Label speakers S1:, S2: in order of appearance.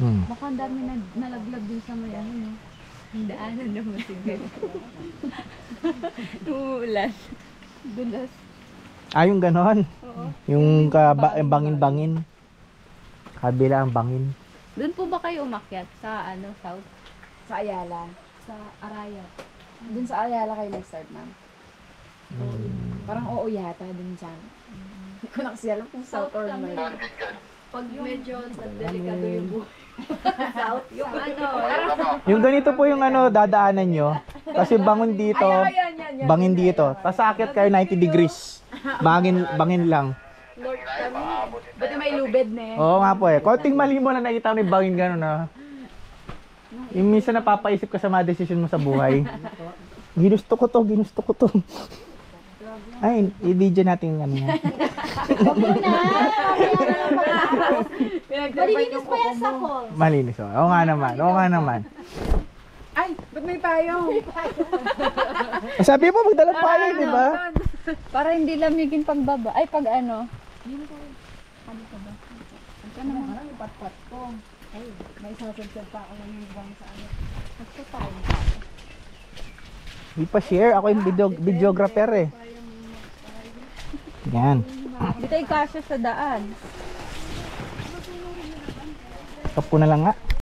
S1: Baka ang dami na nalaglag din sa may ano, no? Ang daanan naman siguro. Umuulan. Dulas.
S2: Ah, yung ganon.
S1: Oo.
S2: Yung bangin-bangin. Kabila ang bangin.
S1: Doon po ba kayo umakyat sa ano, south?
S3: Sa Ayala.
S1: Sa Arayat?
S3: Dun sa Ayala kayo nag-start, ma'am. Parang oo yata dun sa Hindi ko na kasi alam kung south or
S1: kami.
S3: north.
S1: Pag medyo delikado yung buhay. South? Yung ano,
S2: Yung ganito po yung ano, dadaanan nyo. Kasi bangon dito, bangin dito. Tapos akit kayo 90 degrees. Bangin lang.
S1: north kami.
S3: Buti may lubid na eh.
S2: Oo nga po eh. Konting mali mo na nakita mo yung bangin gano'n na. Yung minsan napapaisip ka sa mga desisyon mo sa buhay. Ginusto ko to. Ay, i-video natin yung ano yan.
S1: Malilinis pa yan sa hall.
S2: Malinis oh. Oo nga naman.
S3: Ay, ba't may payong?
S2: Sabi mo, magdalang payo, di ba?
S1: Para hindi lamigin pagbaba. Ay, pag ano.
S3: Ano naman yung pat-pat ko? Ay, may sasagsag pa ako ng ibang sa ano. Nagpapayong pa ako.
S2: Di pa share. Ako yung videographer eh. Yan.
S1: Hindi tayo kasya sa daan.
S2: Stop ko na lang nga.